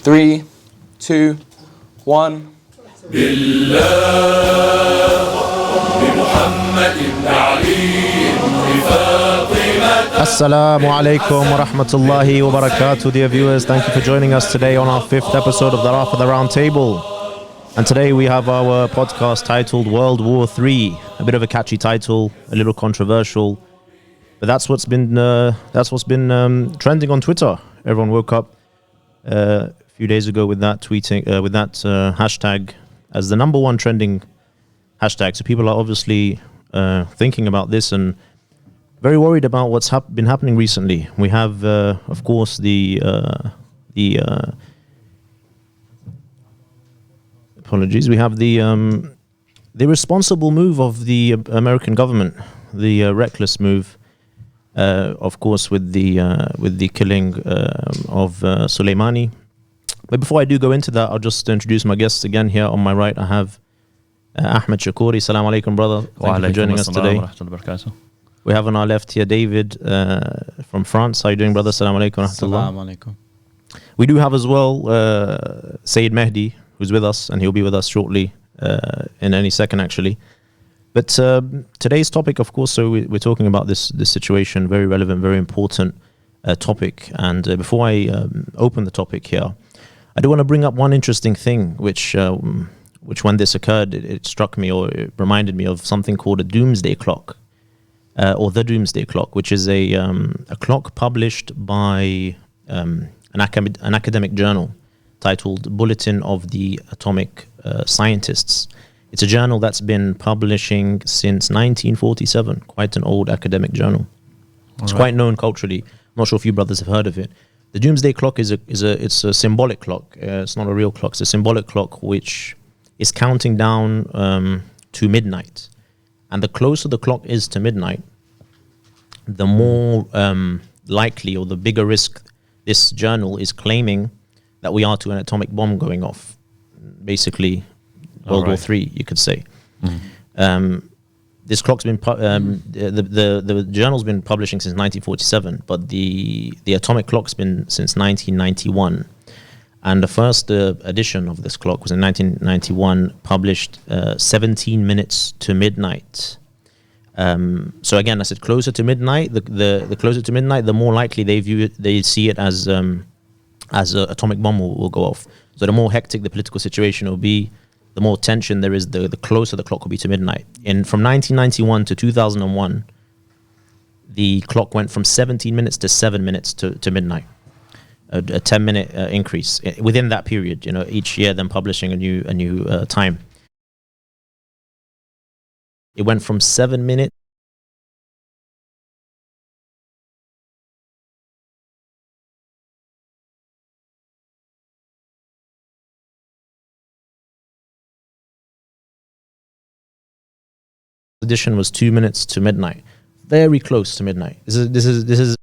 3, 2, 1. Assalamu alaikum wa rahmatullahi wa barakatuh, dear viewers. Thank you for joining us today on our 5th episode of the Rafida Roundtable. And today we have our podcast titled World War III. A bit of a catchy title, a little controversial, but that's what's been trending on Twitter. Everyone woke up a few days ago with that hashtag as the number one trending hashtag. So people are obviously thinking about this and very worried about what's been happening recently. We have, of course, the irresponsible move of the American government, the reckless move, of course, with the killing of Sulemani. But before I do go into that, I'll just introduce my guests again. Here on my right, I have Ahmed Shakouri. Assalamu alaikum, brother. Thank you for joining us today. We have on our left here David from France. How are you doing, brother? Assalamu alaikum. Assalamu alaikum. We do have as well Sayyid Mehdi, who's with us, and he'll be with us shortly, in any second, actually. But today's topic, of course, so we're talking about this situation, very relevant, very important topic. And before I open the topic here, I do want to bring up one interesting thing, which when this occurred, it struck me, or it reminded me of something called a Doomsday Clock, or the Doomsday Clock, which is a clock published by an academic journal titled Bulletin of the Atomic Scientists. It's a journal that's been publishing since 1947, quite an old academic journal. It's quite known culturally. I'm not sure if you brothers have heard of it. The Doomsday Clock it's a symbolic clock. It's not a real clock. It's a symbolic clock which is counting down to midnight. And the closer the clock is to midnight, the more likely or the bigger risk this journal is claiming that we are to an atomic bomb going off. Basically, World War III, you could say. This clock's been the journal's been publishing since 1947, but the atomic clock's been since 1991. And the first edition of this clock was in 1991, published 17 minutes to midnight. So again, I said closer to midnight. The closer to midnight, the more likely they see it as an atomic bomb will go off. So the more hectic the political situation will be, the more tension there is, the closer the clock will be to midnight. And from 1991 to 2001, the clock went from 17 minutes to 7 minutes to midnight. A 10-minute increase within that period. Each year, them publishing a new time. It went from 7 minutes. Edition was 2 minutes to midnight, very close to midnight. This is.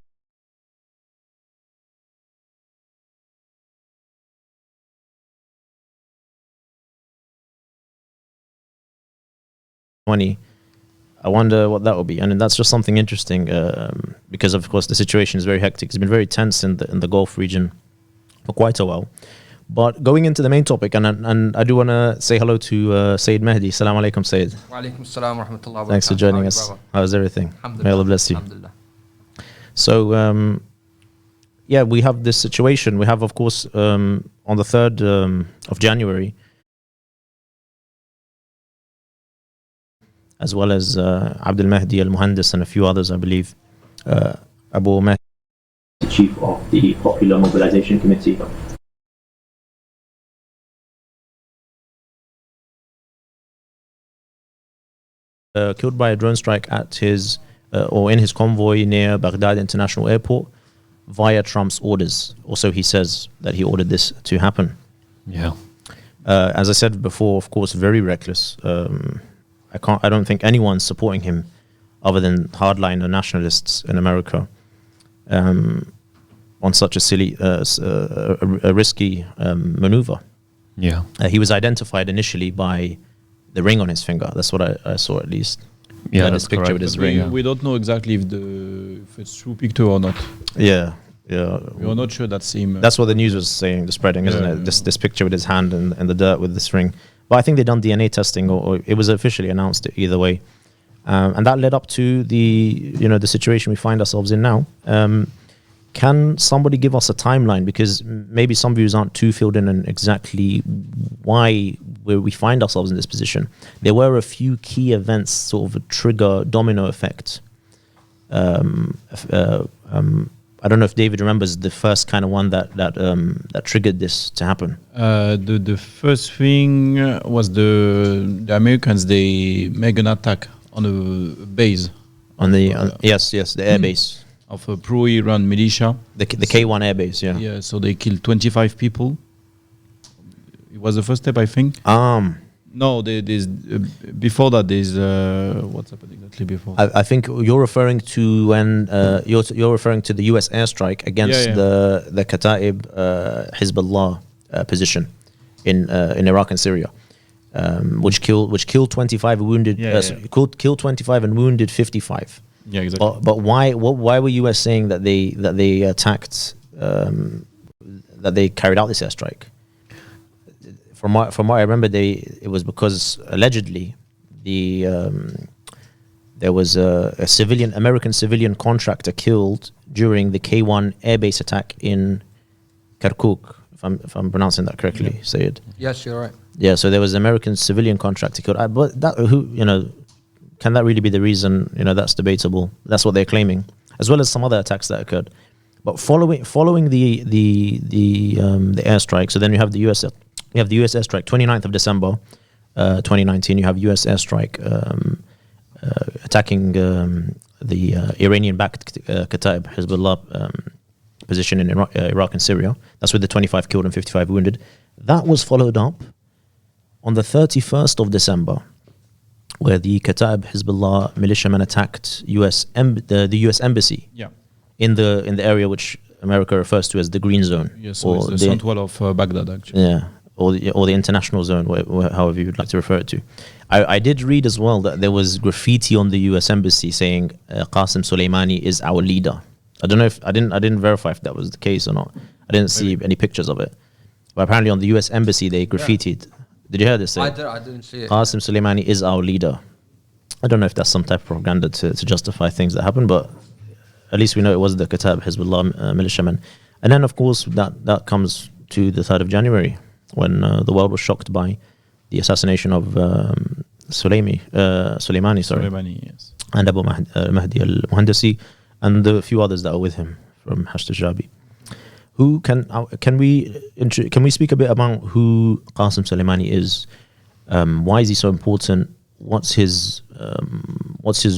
I wonder what that will be, and that's just something interesting because of course the situation is very hectic. It's been very tense in the Gulf region for quite a while. But going into the main topic, and I do want to say hello to Sayyid Mehdi. Assalamu alaikum, Sayyid. Wa alaikum assalam wa rahmatullahi wa barakatuh. Thanks for joining us. How's everything? May Allah bless you. So we have this situation. We have, of course, on the 3rd of January, as well as Abdul Mahdi al-Muhandis and a few others, I believe. Abu Mahdi, the chief of the Popular Mobilization Committee. Killed by a drone strike at his or in his convoy near Baghdad International Airport via Trump's orders. Also, he says that he ordered this to happen. Yeah. As I said before, of course, very reckless. I don't think anyone's supporting him other than hardliner nationalists in America on such a silly, a risky maneuver. Yeah. He was identified initially by the ring on his finger. That's what I saw, at least. Yeah, this picture correct. with his ring. We don't know exactly if it's true picture or not. Yeah. Yeah, We are not sure that's him. that's what the news was saying, the spreading, isn't it? This picture with his hand in the dirt with this ring. But I think they done DNA testing, or it was officially announced either way, and that led up to the situation we find ourselves in now. Can somebody give us a timeline? Because maybe some viewers aren't too filled in on exactly why we find ourselves in this position. There were a few key events, sort of a trigger domino effect. I don't know if David remembers the first kind of one that triggered this to happen. The first thing was the Americans. They made an attack on a base Yes, the air base. of a pro-Iran militia. The K1 air base, yeah. Yeah, so they killed 25 people. It was the first step, I think. No, there's before that. There's what's happened exactly before. I think you're referring to when you're referring to the U.S. airstrike against the Kataib Hezbollah position in Iraq and Syria, which killed 25 and wounded killed 25 and wounded 55. Yeah, exactly. But why were U.S. saying that they attacked that they carried out this airstrike? From what I remember, it was because allegedly there was a American civilian contractor killed during the K1 airbase attack in Kirkuk, if I'm pronouncing that correctly, Sayed. Yes, you're right. Yeah, so there was an American civilian contractor killed. But can that really be the reason? That's debatable. That's what they're claiming, as well as some other attacks that occurred. But following the airstrike, so then you have the US airstrike, 29th of December, 2019. You have US airstrike attacking the Iranian-backed Kataib Hezbollah position in Iraq and Syria. That's with the 25 killed and 55 wounded. That was followed up on the 31st of December, where the Kataib Hezbollah militiamen attacked the US embassy in the area which America refers to as the Green Zone. Yes, or the central of Baghdad, actually. Yeah, or the international zone, however you would like to refer it to. I did read as well that there was graffiti on the US embassy saying Qasim Sulemani is our leader. I don't know if I didn't verify if that was the case or not. I didn't see any pictures of it. But apparently on the US embassy they graffitied. Did you hear this? I didn't see it. Qasim Sulemani is our leader. I don't know if that's some type of propaganda to justify things that happen, but at least we know it was the Kataib Hezbollah militiamen. And then, of course, that comes to the 3rd of January, when the world was shocked by the assassination of Sulemani, yes. and Abu Mahdi al-Muhandisi, and the few others that are with him from Hashd al-Jabi. Can we speak a bit about who Qasim Sulemani is? Why is he so important? What's his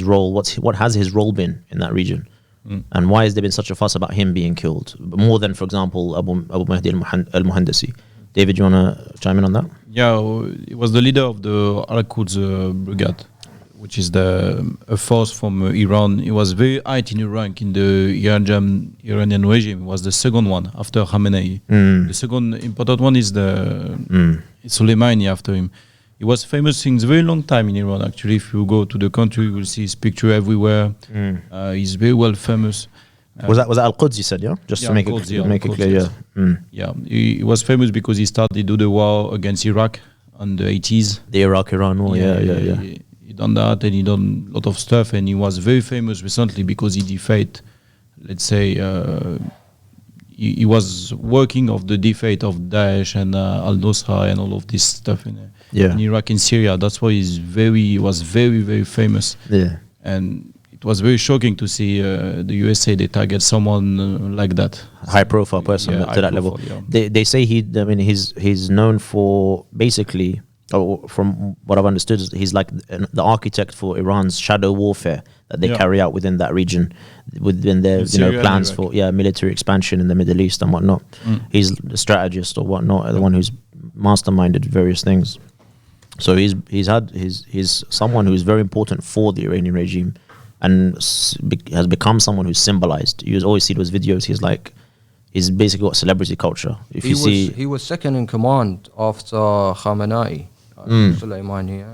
role? What has his role been in that region? And why has there been such a fuss about him being killed more than, for example, Abu Mahdi al-Muhandisi? David, you want to chime in on that? Yeah, he was the leader of the Al-Quds Brigade, which is a force from Iran. He was very high in the rank in the Iranian regime. He was the second one after Khamenei. The second important one is Soleimani after him. He was famous since a very long time in Iran, actually. If you go to the country, you will see his picture everywhere. He's very well famous. Was that Al-Quds, you said, yeah? Just to make it clear, yes. Yeah, he was famous because he started the war against Iraq in the 80s. The Iraq-Iran war, yeah. He done that, and he done a lot of stuff, and he was very famous recently because he defeated, let's say, he was working of the defeat of Daesh and al-Nusra and all of this stuff in Iraq and Syria. That's why he was very, very famous. Yeah. And it was very shocking to see the USA, they target someone like that. High-profile person to that level. Yeah. They say he's known for basically, from what I've understood, he's like the architect for Iran's shadow warfare that they carry out within that region, within their plans for military expansion in the Middle East and whatnot. He's the strategist or whatnot, the one who's masterminded various things. So he's someone who's very important for the Iranian regime, and has become someone who's symbolized. You always see those videos. He's basically got celebrity culture. He was second in command after Khamenei, Soleimani.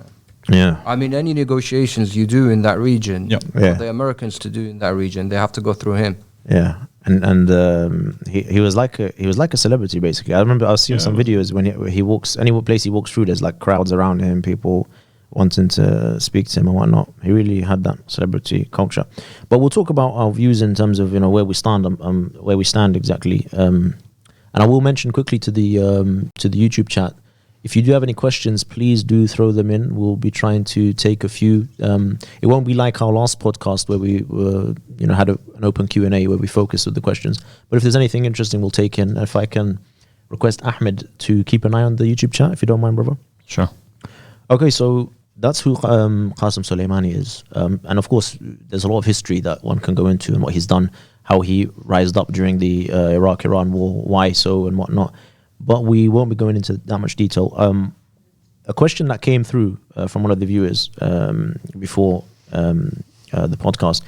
Yeah. I mean, any negotiations you do in that region, for the Americans to do in that region, they have to go through him. Yeah. he was like a celebrity basically. I remember I was seeing some videos when he walks any place he walks through. There's like crowds around him, people wanting to speak to him and whatnot. He really had that celebrity culture. But we'll talk about our views in terms of where we stand exactly. And I will mention quickly to the YouTube chat. If you do have any questions, please do throw them in. We'll be trying to take a few. It won't be like our last podcast where we had an open Q&A where we focused on the questions. But if there's anything interesting, we'll take in. If I can request Ahmed to keep an eye on the YouTube chat, if you don't mind, brother. Sure. Okay, so that's who Qasem Soleimani is. And of course, there's a lot of history that one can go into and what he's done, how he rised up during the Iraq-Iran war, why so and whatnot. But we won't be going into that much detail. A question that came through from one of the viewers before the podcast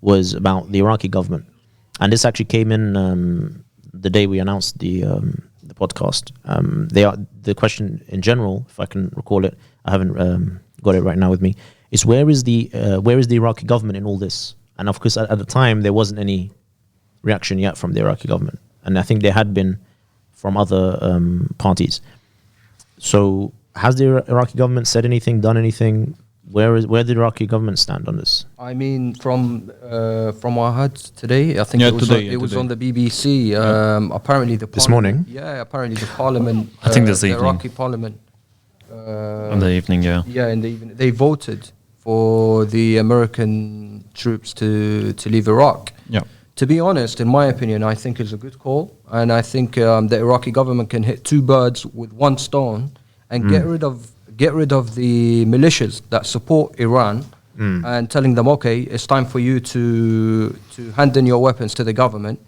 was about the Iraqi government. And this actually came in the day we announced the podcast. The question in general, if I can recall it, I haven't got it right now with me, is where is the Iraqi government in all this? And of course, at the time, there wasn't any reaction yet from the Iraqi government. And I think there had been from other parties. So has the Iraqi government said anything, done anything? Where did the Iraqi government stand on this? I mean, from what I heard today, I think it was on the BBC. Apparently, this morning. Yeah, apparently the parliament. I think this the evening. Iraqi parliament. In the evening, yeah. Yeah, in the evening, they voted for the American troops to leave Iraq. Yeah. To be honest, in my opinion, I think it's a good call, and I think the Iraqi government can hit two birds with one stone and get rid of the militias that support Iran and telling them, okay, it's time for you to hand in your weapons to the government,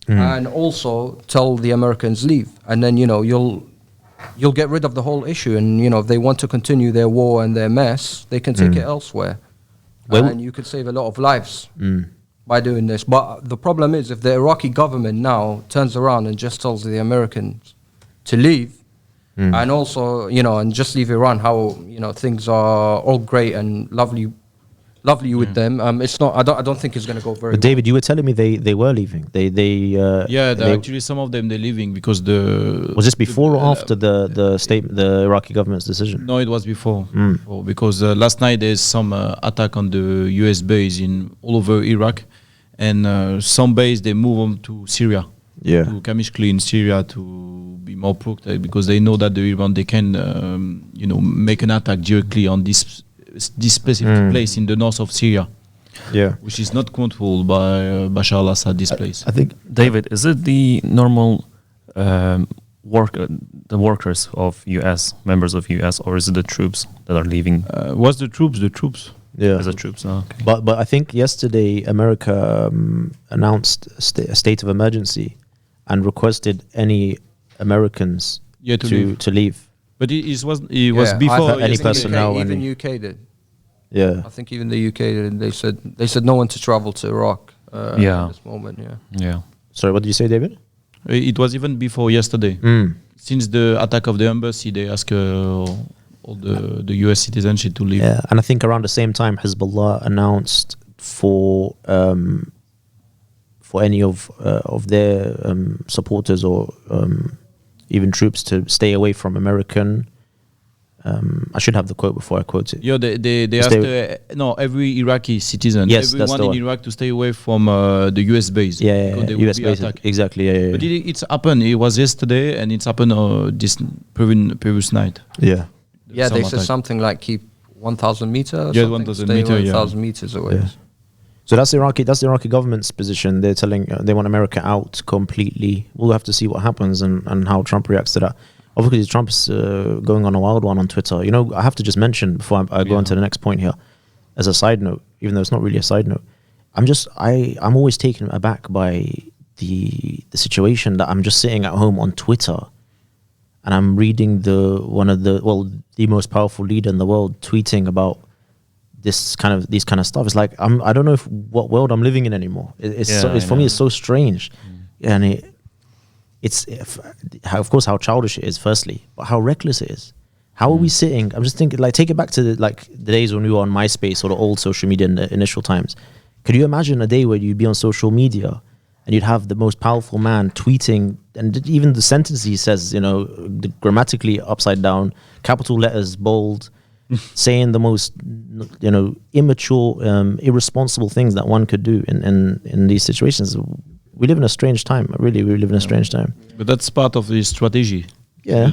and also tell the Americans leave, and then you'll get rid of the whole issue, and if they want to continue their war and their mess, they can take it elsewhere, and you could save a lot of lives by doing this. But the problem is, if the Iraqi government now turns around and just tells the Americans to leave, and also, and just leave Iran, how, things are all great and lovely with them. It's not. I don't think it's going to go very. But David, you were telling me they were leaving. Actually some of them they're leaving because was this before or after the Iraqi government's decision? No, it was before. Because last night there's some attack on the US base in all over Iraq, and some base they move them to Syria. Yeah. To Kamishkli in Syria to be more protected, because they know that the Iran they can make an attack directly on this specific place in the north of Syria, which is not controlled by Bashar al-Assad. This place. I think, David, is it the normal the workers of US, members of US, or is it the troops that are leaving? What's the troops? The troops. Yeah, as the troops. Oh, okay. But I think yesterday America announced a state of emergency and requested any Americans to leave. But it was before any personnel. Even UK did. Yeah, I think even the UK did. They said no one to travel to Iraq. At this moment. Yeah. Sorry, what did you say, David? It was even before yesterday. Since the attack of the embassy, they asked all the US citizenship to leave. Yeah, and I think around the same time, Hezbollah announced for any of their supporters or even troops to stay away from American. I should have the quote before I quote it. Yeah, they asked every Iraqi citizen, everyone in Iraq to stay away from the US base. Yeah, US base, exactly. Yeah. But it's happened. It was yesterday, and it's happened this previous night. Yeah. Yeah, they said something like keep 1,000 meters. Yeah, 1,000 meters. 1,000 meters away. Yeah. So that's the Iraqi government's position. They're telling they want America out completely. We'll have to see what happens and how Trump reacts to that. Obviously, Trump's going on a wild one on Twitter. I have to just mention before I go on to the next point here, as a side note, even though it's not really a side note, I'm always taken aback by the situation that I'm just sitting at home on Twitter, and I'm reading the most powerful leader in the world tweeting about these kind of stuff. It's like I don't know what world I'm living in anymore. For me, it's so strange, and it's of course how childish it is, firstly, but how reckless it is. How are we sitting? I'm just thinking, take it back to the days when we were on MySpace or the old social media in the initial times. Could you imagine a day where you'd be on social media and you'd have the most powerful man tweeting, and even the sentence he says, grammatically upside down, capital letters, bold, saying the most, immature, irresponsible things that one could do in these situations. We live in a strange time. Really, we live in a strange time. But that's part of the strategy. Yeah.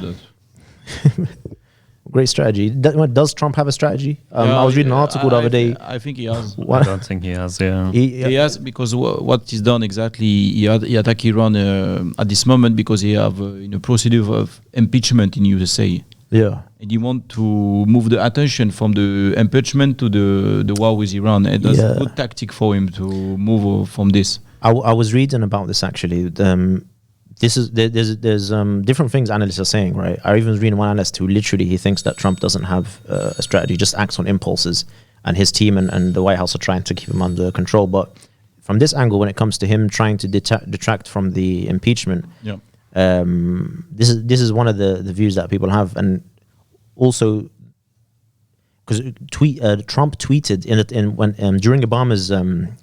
Great strategy. Does Trump have a strategy? I was reading an article the other day. I think he has. I don't think he has. Yeah, he has, because what he's done exactly, he attacked Iran at this moment because he have a procedure of impeachment in USA. Yeah, and he want to move the attention from the impeachment to the war with Iran. And that's a good tactic for him to move from this. I was reading about this actually. There's different things analysts are saying, right? I even was reading one analyst who literally he thinks that Trump doesn't have a strategy, just acts on impulses, and his team and the White House are trying to keep him under control. But from this angle, when it comes to him trying to detract from the impeachment, this is one of the views that people have, and also because Trump tweeted during Obama's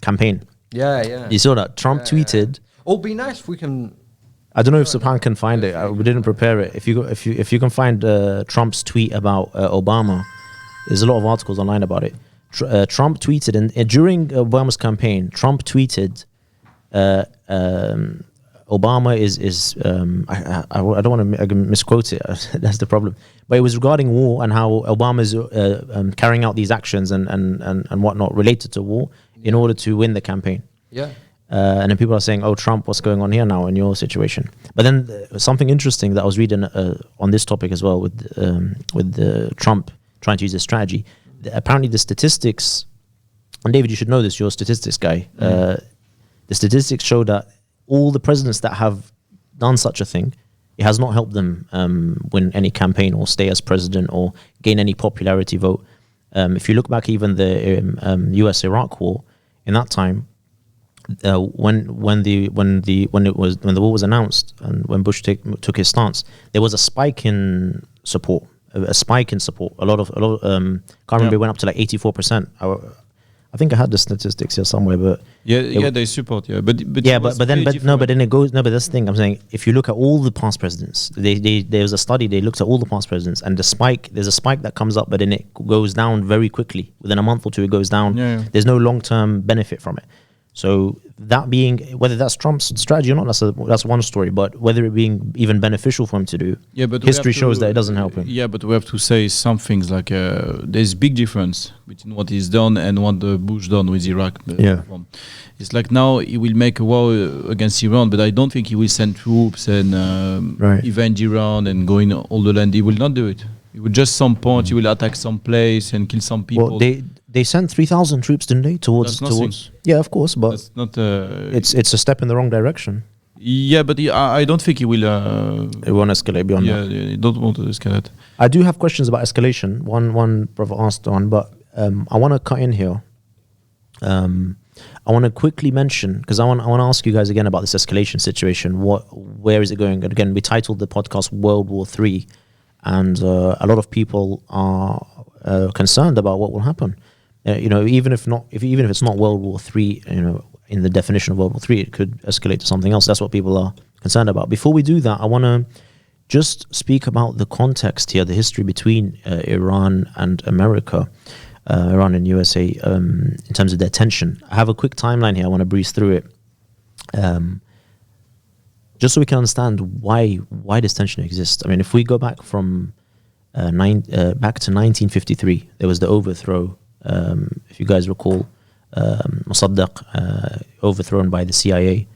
campaign. Yeah. You saw that Trump tweeted. It'll be nice if we can. I don't know if Subhan can find it. We didn't prepare it. If you can find Trump's tweet about Obama, there's a lot of articles online about it. Trump tweeted, and during Obama's campaign, Trump tweeted, Obama is I don't want to misquote it. That's the problem. But it was regarding war and how Obama is carrying out these actions and whatnot related to war in order to win the campaign. Yeah. And then people are saying, "Oh, Trump, what's going on here now in your situation?" But then something interesting that I was reading on this topic as well with Trump trying to use this strategy. Apparently, the statistics, and David, you should know this. You're a statistics guy. The statistics show that all the presidents that have done such a thing, it has not helped them win any campaign or stay as president or gain any popularity vote. If you look back, even the U.S.-Iraq war, in that time. When the war was announced and when Bush took his stance, there was a spike in support. A lot of can't remember. It went up to like 84%. I think I had the statistics here somewhere, but they support. But then it goes. No, but that's the thing I'm saying. If you look at all the past presidents, there was a study. They looked at all the past presidents, and there's a spike that comes up, but then it goes down very quickly. Within a month or two, it goes down. There's no long-term benefit from it. So that being, whether that's Trump's strategy or not, that's one story. But whether it being even beneficial for him to do, but history shows that it doesn't help him. Yeah, but we have to say some things like there's big difference between what he's done and what Bush done with Iraq. It's like now he will make a war against Iran, but I don't think he will send troops and avenge Iran and go in all the land. He will not do it. He will just some point. He will attack some place and kill some people. Well, they sent 3,000 troops, didn't they? Towards yeah, of course, but that's not. It's a step in the wrong direction. Yeah, but I don't think he will. It won't escalate beyond that. Yeah, he don't want to escalate. I do have questions about escalation. One brother asked one, but I want to cut in here. I want to quickly mention, because I want to ask you guys again about this escalation situation. Where is it going? And again, we titled the podcast World War III, and a lot of people are concerned about what will happen. Even if it's not World War III, in the definition of World War III, it could escalate to something else. That's what people are concerned about. Before we do that, I want to just speak about the context here, the history between Iran and America, Iran and USA, in terms of their tension. I have a quick timeline here. I want to breeze through it, just so we can understand why this tension exists. I mean, if we go back from back to 1953, there was the overthrow. If you guys recall, Mossadegh overthrown by the CIA.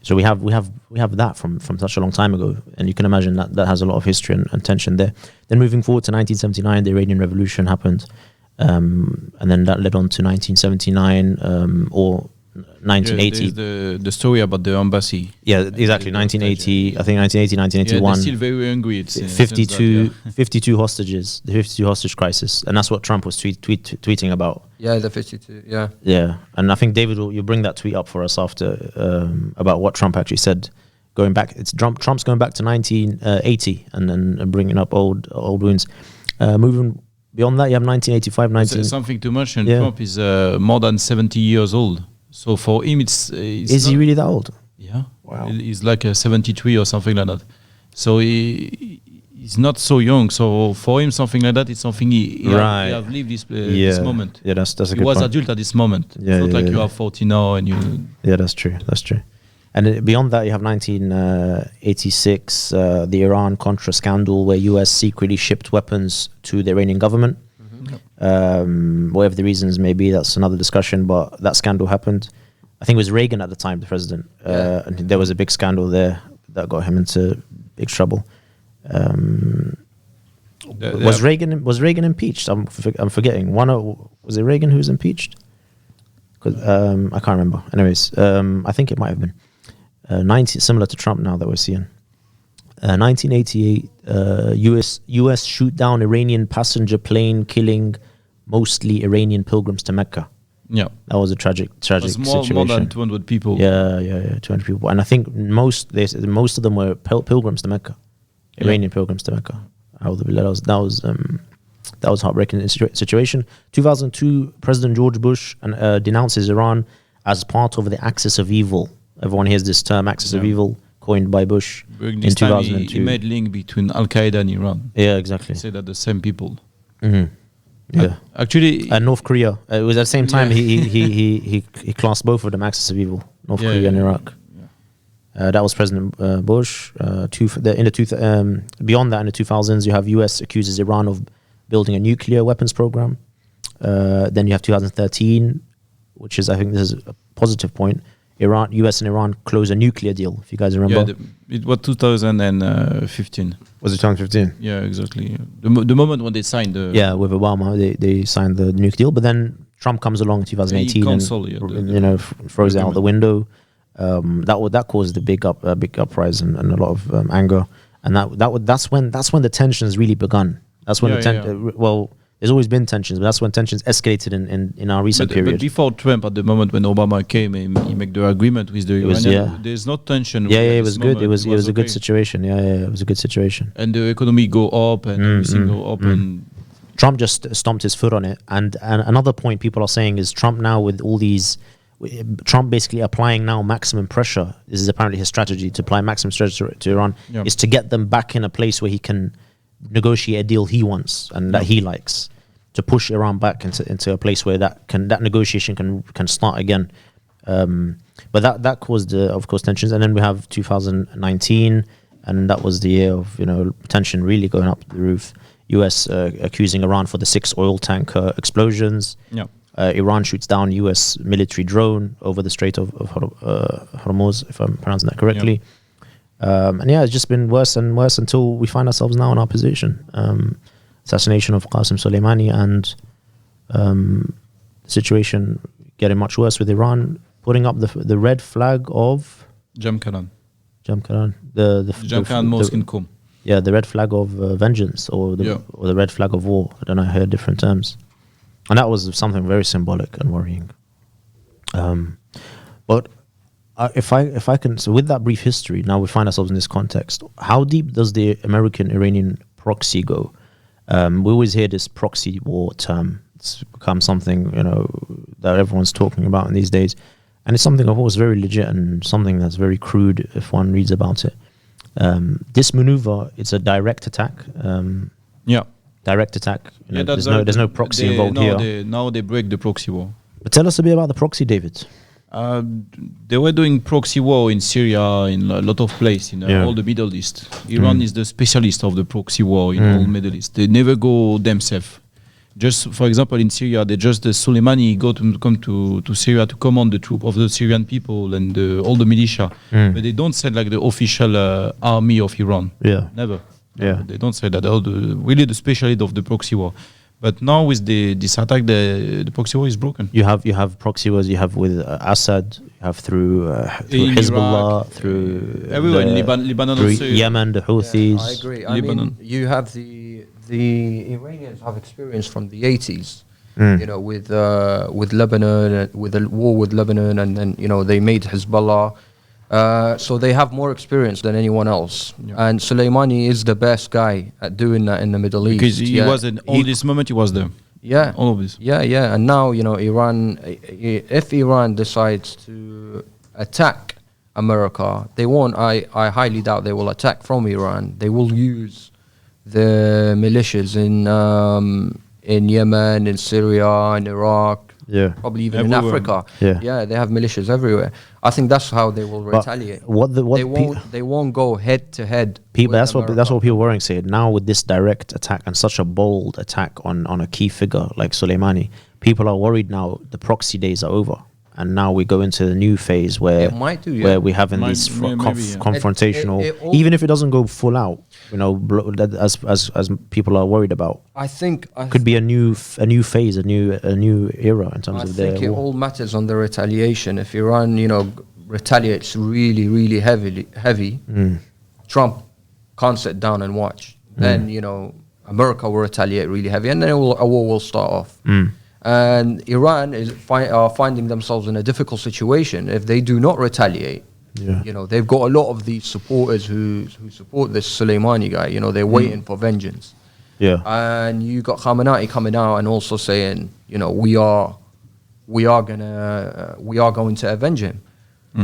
So we have that from such a long time ago, and you can imagine that has a lot of history and tension there. Then moving forward to 1979, the Iranian Revolution happened, and then that led on to 1979 or 1980. There's the story about the embassy. Yeah, exactly. 1980, I think 1980, 1981. Yeah, they're still very angry. 52 hostages, the 52 hostage crisis, and that's what Trump was tweeting about. Yeah, the 52. Yeah. Yeah, and I think David, you'll bring that tweet up for us after about what Trump actually said. Going back, Trump's going back to 1980 and then bringing up old wounds. Moving beyond that, you have 1985, Something to mention. Yeah. Trump is more than 70 years old. So for him, it's Is he not- really that old? Yeah. Wow. He's like a 73 or something like that. So he's not so young. So for him, something like that is something he Right. have lived this moment. Yeah, that's a He good was point. adult at this moment. Yeah, it's not yeah, like you yeah. are 40 now and you. Yeah, that's true. That's true. And beyond that, you have 1986, the Iran-Contra scandal, where US secretly shipped weapons to the Iranian government. Whatever the reasons may be, that's another discussion, but that scandal happened. I think it was Reagan at the time, the president. And there was a big scandal there that got him into big trouble. Was Reagan impeached? I'm forgetting. Was it Reagan who was impeached? 'Cause, I can't remember. Anyways, I think it might have been 90, similar to Trump now that we're seeing. 1988, US shoot down Iranian passenger plane, killing mostly Iranian pilgrims to Mecca. Yeah. That was a tragic It was situation. more than 200 people. Yeah, 200 people, and I think most of them were pilgrims to Mecca, Iranian pilgrims to Mecca. That was heartbreaking situation. 2002, President George Bush denounces Iran as part of the axis of evil. Everyone hears this term, axis of evil, coined by Bush During in this time, 2002. he made link between Al Qaeda and Iran. Yeah, exactly. He said that the same people. Yeah. Actually, And North Korea. It was at the same time he classed both of them axis of evil, North Yeah, Korea and yeah, Iraq. That was President Bush. Beyond that, in the 2000s, you have US accuses Iran of building a nuclear weapons program. Then you have 2013, which is, I think this is a positive point. US and Iran close a nuclear deal, if you guys remember. it was 2015. Was it 2015? Yeah, exactly. The moment when they signed the Yeah, with Obama, they signed the nuclear deal, but then Trump comes along in 2018 cancelled, and throws it out the window. That caused a big uprising and a lot of anger, and that's when the tensions really begun. That's when well, there's always been tensions, but that's when tensions escalated in our recent period. But before Trump, at the moment when Obama came, he made the agreement with the Iranian. There's no tension. It was good. It was a good situation. It was a good situation. And the economy go up and everything go up and. Trump just stomped his foot on it. And another point people are saying is Trump now with all these. Trump basically applying now maximum pressure. This is apparently his strategy to apply maximum pressure to Iran is to get them back in a place where he can negotiate a deal he wants and that he likes, to push Iran back into a place where that negotiation can start again. But that caused of course tensions, and then we have 2019, and that was the year of tension really going up the roof. US accusing Iran for the 6 oil tanker explosions. Iran shoots down US military drone over the Strait of Hormuz, if I'm pronouncing that correctly. And it's just been worse and worse until we find ourselves now in our position. Assassination of Qasem Soleimani, and the situation getting much worse with Iran putting up the red flag of Jamkaran. The Jamkaran Mosque in Qom. Yeah, the red flag of vengeance, or the red flag of war. I don't know, I heard different terms. And that was something very symbolic and worrying. But if I can, so with that brief history, now we find ourselves in this context. How deep does the American-Iranian proxy go? We always hear this proxy war term. It's become something that everyone's talking about in these days, and it's something, of course, very legit and something that's very crude if one reads about it. This maneuver, it's a direct attack. Direct attack. There's no proxy involved here. Now they break the proxy war. But tell us a bit about the proxy, David. They were doing proxy war in Syria, in a lot of places, in all the Middle East. Iran is the specialist of the proxy war in all Middle East. They never go themselves. Just, for example, in Syria, the Sulemani come to Syria to command the troop of the Syrian people and all the militia. But they don't send like the official army of Iran. Never. Yeah. They don't say that. Really the specialist of the proxy war. But now with this attack, the proxy war is broken. You have proxy wars. You have with Assad. You have through Hezbollah, Iraq, through everywhere in Lebanon, through also. Yemen, the Houthis. I agree. Lebanon. I mean, you have the Iranians have experience from the 80s. With Lebanon, with the war with Lebanon, and then they made Hezbollah. So they have more experience than anyone else. And Soleimani is the best guy at doing that in the Middle East. Because he was in all this moment, he was there. Yeah, all of this. yeah, and now Iran. If Iran decides to attack America, they won't. I highly doubt they will attack from Iran. They will use the militias in Yemen, in Syria, in Iraq. Yeah. Probably even Everywhere. in Africa. Yeah. They have militias everywhere. I think that's how they will But retaliate. They what won't go head to head. people with that's what America. people worrying say now with this direct attack and such a bold attack on a key figure like Suleimani. People are worried now the proxy days are over. And now we go into the new phase where It might do, yeah. where we're having Might- these maybe, yeah. confrontational, It all- even if it doesn't go full out, as people are worried about. I think Could be a new phase, a new era in terms I of think the it war. all matters on the retaliation. If Iran, retaliates really heavy, Trump can't sit down and watch. Then America will retaliate really heavy, and then a war will start off. And Iran are finding themselves in a difficult situation if they do not retaliate. Yeah. They've got a lot of these supporters who support this Soleimani guy. They're waiting for vengeance. Yeah. And you got Khamenei coming out and also saying, we are going to avenge him.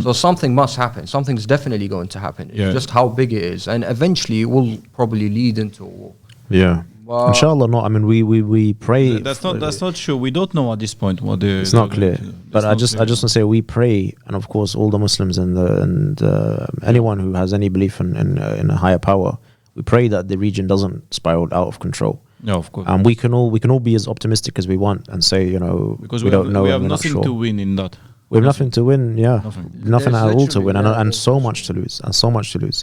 So something must happen. Something's definitely going to happen. It's Yeah. just how big it is, and eventually it will probably lead into a war. Yeah. Well- Inshallah, not. I mean, we pray. That's not sure. We don't know at this point what the. It's not clear. But I just want to say we pray, and of course all the Muslims and anyone who has any belief in a higher power, we pray that the region doesn't spiral out of control. No, of course. And we can all be as optimistic as we want and say, Because we don't know. we and have we're not nothing sure. to win in that. We have nothing to win, yeah. Nothing There's at all to literally, win, yeah, and there's so much to lose,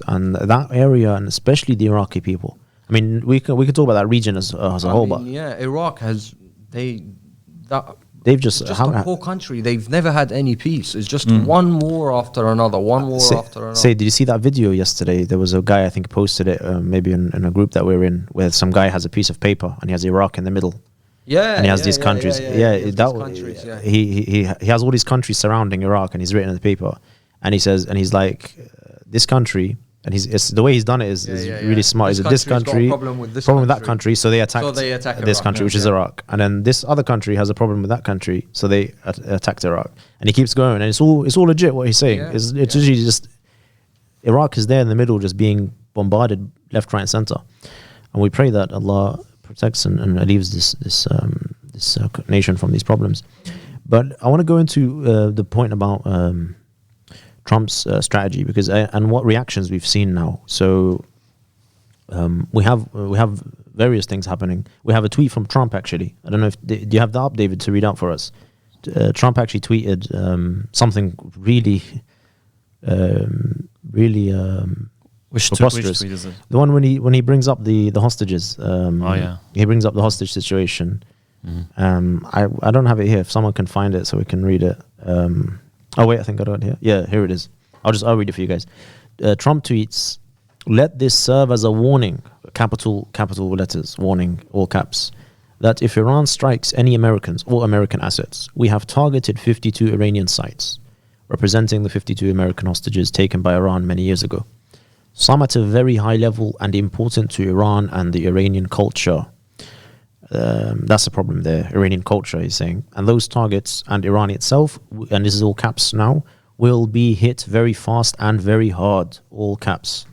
and that area, and especially the Iraqi people. I mean, we can talk about that region as a whole, but Iraq has they've just just a poor country. They've never had any peace. It's just one war after another, after another. Say, did you see that video yesterday? There was a guy I think posted it, maybe in a group that we're in, where some guy has a piece of paper and he has Iraq in the middle. Yeah, And he has these countries. He has these countries, yeah. He has all these countries surrounding Iraq, and he's written in the paper, and he says, and he's like, this country, and it's the way he's done it is really smart. This Is this country's got a country problem with this that country. country, so they attacked this Iraq, country, which is yeah. Iraq, and then this other country has a problem with that country, so they attacked Iraq, and he keeps going, and it's all legit what he's saying. Yeah, It's usually just Iraq is there in the middle, just being bombarded left, right, and center, and we pray that Allah protects and relieves this nation from these problems. But I want to go into the point about Trump's strategy, because and what reactions we've seen now. So we have various things happening. We have a tweet from Trump, actually. I don't know if do you have that up, David, to read out for us? Trump actually tweeted something really Which preposterous. tweet is it? The one when he brings up the hostages. Yeah. He brings up the hostage situation. I don't have it here. If someone can find it so we can read it. Oh wait, I think I got it here. Yeah, here it is. I'll read it for you guys. Trump tweets, "Let this serve as a warning," capital letters, warning, all caps, "that if Iran strikes any Americans or American assets, we have targeted 52 Iranian sites, representing the 52 American hostages taken by Iran many years ago. Some at a very high level and important to Iran and the Iranian culture." That's the problem there, Iranian culture, he's saying. "And those targets and Iran itself," and this is all caps now, "will be hit very fast and very hard," all caps.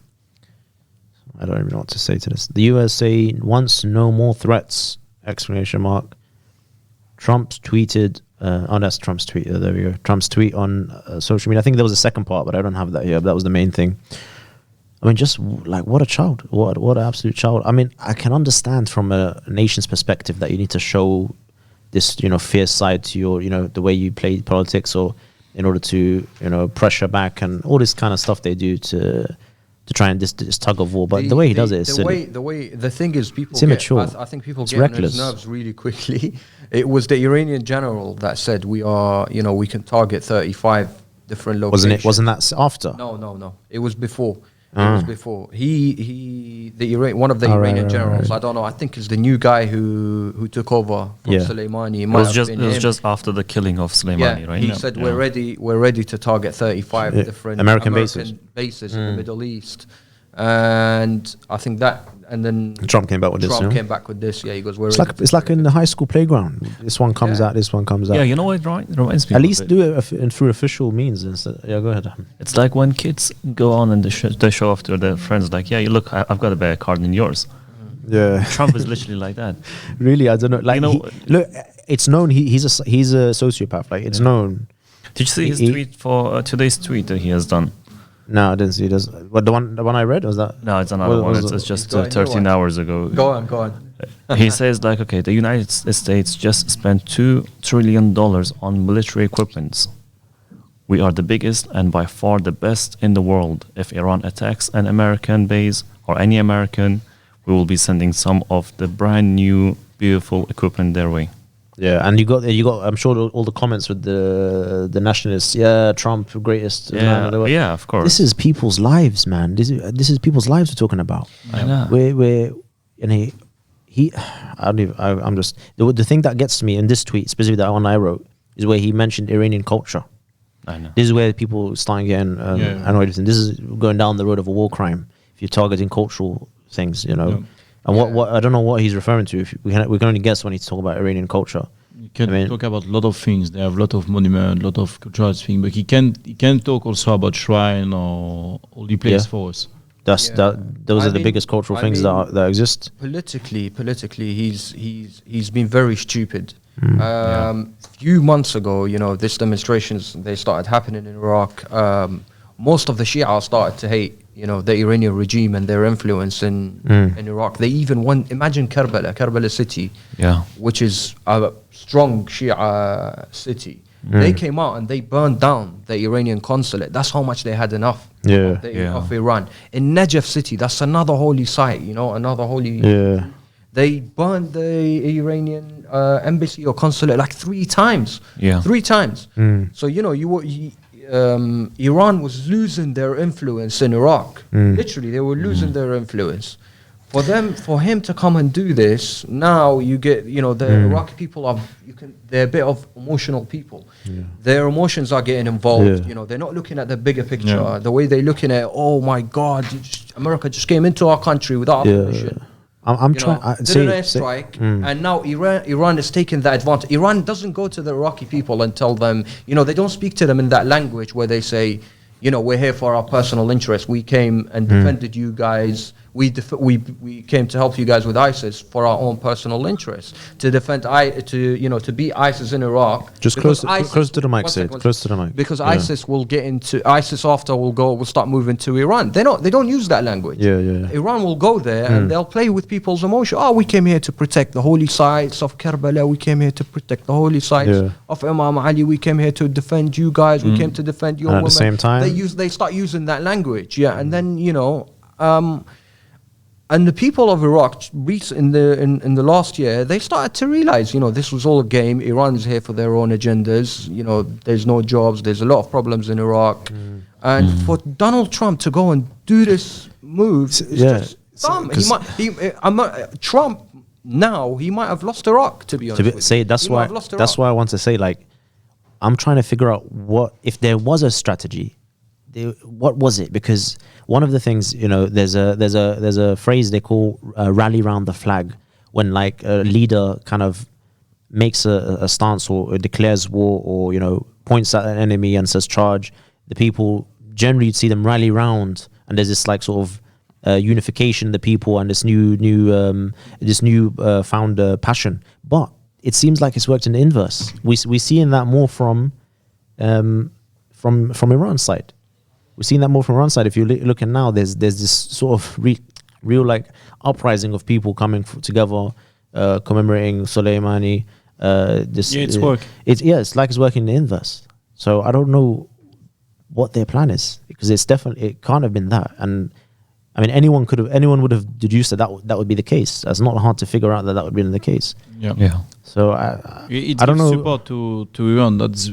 I don't even know what to say to this. "The USA wants no more threats!" Exclamation mark. Trump tweeted, that's Trump's tweet, there we go. Trump's tweet on social media. I think there was a second part, but I don't have that here, but that was the main thing. I mean, just like, what a child. What an absolute child. I mean, I can understand from a nation's perspective that you need to show this, fierce side to your, the way you play politics, or in order to, pressure back and all this kind of stuff they do to try and this tug of war. But the way he does it is silly. The thing is, people It's immature. I think people It's get on reckless. his nerves really quickly. It was the Iranian general that said we can target 35 different locations. Wasn't that after? No. It was before. It was before. One of the Iranian generals, I don't know, I think is the new guy who took over from Soleimani. It was just after the killing of Sulemani, right? He said we're ready to target 35 different American bases in the Middle East. And I think that then Trump came back with this. Trump You know? came back with this. Yeah, he goes, It's like in the high school playground. This one comes out. This one comes out. Yeah, you know what it reminds me At of least it? do it through official means. Instead. Yeah, go ahead. It's like when kids go on and they show off to their friends, like, yeah, you look, I've got a better car than yours. Yeah. Trump is literally like that. Really, I don't know. Like, You know- look, it's known he's a sociopath. Like, it's known. Did you see his He- tweet for today's tweet that he has done? No, I didn't see this. But the one I read was that. No, it's another What one. was It's it? just Go ahead, 13 hours ago. Go on. He says, like, okay, the United States just spent $2 trillion on military equipment. We are the biggest and by far the best in the world. If Iran attacks an American base or any American, we will be sending some of the brand new, beautiful equipment their way. Yeah, and you got. I'm sure all the comments with the nationalists. Yeah, Trump greatest. man of the world. Yeah, of course. This is people's lives, man. This is people's lives we're talking about. I know. We're and he I don't even. I'm just the thing that gets to me in this tweet, specifically that one I wrote, is where he mentioned Iranian culture. I know. This is where people start getting annoyed with him. This is going down the road of a war crime if you're targeting cultural things, you know. Yeah. And what I don't know what he's referring to. If we can only guess when he's talking about Iranian culture. You can I mean- talk about a lot of things. They have a lot of monuments, a lot of cultural things, but he can talk also about shrine or holy place Yeah. for us. Those I are the mean- biggest cultural I things mean- that exist. Politically, he's been very stupid. Few months ago, you know, these demonstrations, they started happening in Iraq. Most of the Shia started to hate, you know, the Iranian regime and their influence in Iraq. They even went, imagine Karbala city, Yeah. which is a strong Shia city. They came out and they burned down the Iranian consulate. That's how much they had enough Yeah. of Iran. In Najaf city, that's another holy site, you know, another holy... Yeah. They burned the Iranian embassy or consulate like 3 times. Yeah. 3 times. So, you know, Iran was losing their influence in Iraq. Literally, they were losing their influence. For him to come and do this, now you get, you know, the Iraqi people they're a bit of emotional people. Their emotions are getting involved. Yeah. You know, they're not looking at the bigger picture. Yeah. The way they're looking at, oh my God, America just came into our country without our permission. I'm You trying. know, did an airstrike, and now Iran is taking that advantage. Iran doesn't go to the Iraqi people and tell them, you know, they don't speak to them in that language where they say, you know, we're here for our personal interest. We came and defended you guys. We came to help you guys with ISIS for our own personal interest, to defend to beat ISIS in Iraq. Just Because close to the mic, one Sid. second, Close to the mic. Because Yeah. ISIS will get into ISIS after will start moving to Iran. They don't use that language. Yeah. Iran will go there and they'll play with people's emotion. Oh, we came here to protect the holy sites of Karbala. We came here to protect the holy sites of Imam Ali. We came here to defend you guys. We came to defend your And at women. the same time- they start using that language. Yeah, and then you know. And the people of Iraq, in the last year, they started to realize, you know, this was all a game. Iran's here for their own agendas. You know, there's no jobs. There's a lot of problems in Iraq. And for Donald Trump to go and do this move is just dumb. Trump now, he might have lost Iraq, to be honest with you. That's He might have lost Iraq. why I want to say, like, I'm trying to figure out what if there was a strategy. What was it? Because one of the things, you know, there's a phrase they call rally round the flag, when like a leader kind of makes a stance or declares war, or, you know, points at an enemy and says charge. The people generally, you'd see them rally round, and there's this like sort of unification of the people and this new found passion. But it seems like it's worked in the inverse. We seeing that more from Iran's side. We're seeing that more from Iran's side. If you're looking now, there's this sort of real like uprising of people coming together, commemorating Sulemani. It's work. It's like it's working in the inverse. So I don't know what their plan is, because it can't have been that. And I mean, anyone would have deduced that would be the case. It's not hard to figure out that would be the case. Yeah. So It I don't gives know. support to Iran. That's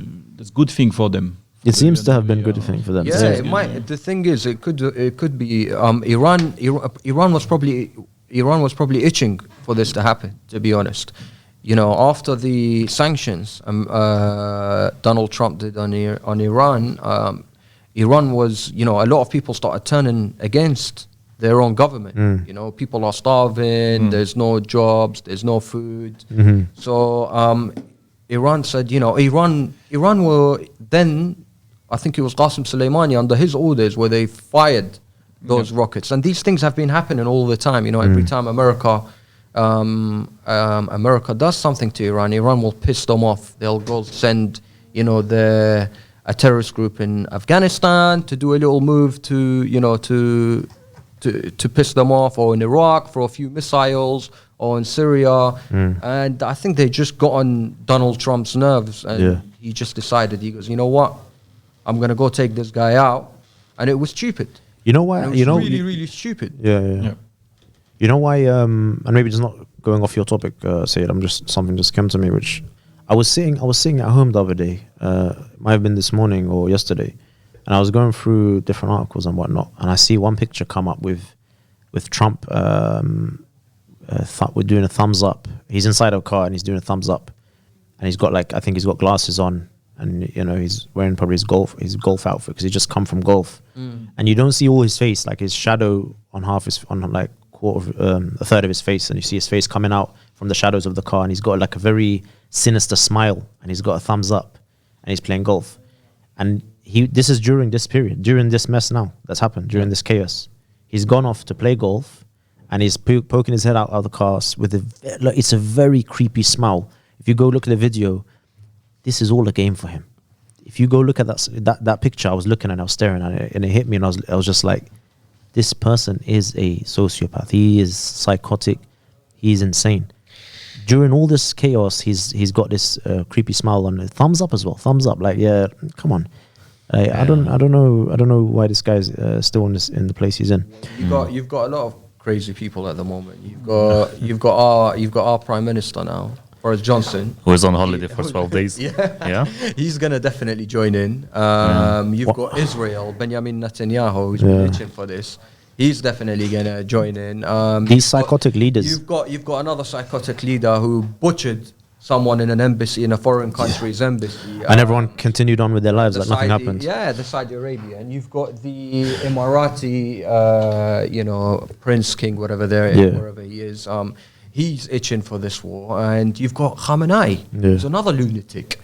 good thing for them. It seems to have been good thing for them. Yeah, it might. The thing is, it could be Iran was probably itching for this to happen. To be honest, you know, after the sanctions Donald Trump did on Iran, Iran was, you know, a lot of people started turning against their own government. You know, people are starving. There's no jobs. There's no food. So Iran said, you know, Iran were then, I think it was Qasem Soleimani under his orders where they fired those rockets. And these things have been happening all the time. You know, every time America does something to Iran will piss them off. They'll go send, you know, a terrorist group in Afghanistan to do a little move to, you know, to piss them off, or in Iraq for a few missiles, or in Syria. And I think they just got on Donald Trump's nerves, and he just decided, he goes, you know what, I'm going to go take this guy out. And it was stupid. You know why? It was really stupid. Yeah. You know why? And maybe just not going off your topic, Sayed. Something just came to me, which I was sitting at home the other day. Might have been this morning or yesterday, and I was going through different articles and whatnot, and I see one picture come up with Trump. We're doing a thumbs up. He's inside a car and he's doing a thumbs up, and he's got I think he's got glasses on, and you know he's wearing probably his golf outfit because he just come from golf, and you don't see all his face, like his shadow on a third of his face, and you see his face coming out from the shadows of the car, and he's got like a very sinister smile, and he's got a thumbs up, and he's playing golf, and this is during this period, during this mess now that's happened, during this chaos. He's gone off to play golf, and he's poking his head out of the car with it's a very creepy smile. If you go look at the video, this is all a game for him. If you go look at that picture, I was looking and I was staring at it, and it hit me, and I was just like, this person is a sociopath. He is psychotic. He's insane. During all this chaos, he's got this creepy smile on. Thumbs up as well. Thumbs up. Like, yeah, come on. I don't know why this guy's still in the place he's in. You've got a lot of crazy people at the moment. You've got our Prime Minister now, Boris Johnson, who is on holiday for 12 days. Yeah. He's gonna definitely join in. You've got Israel, Benjamin Netanyahu, who's been itching for this. He's definitely gonna join in. These psychotic leaders. You've got another psychotic leader who butchered someone in an embassy, in a foreign country's embassy, and everyone continued on with their lives like nothing happened. Yeah, the Saudi Arabia, and you've got the Emirati, Prince King, wherever he is. He's itching for this war, and you've got Khamenei, who's another lunatic.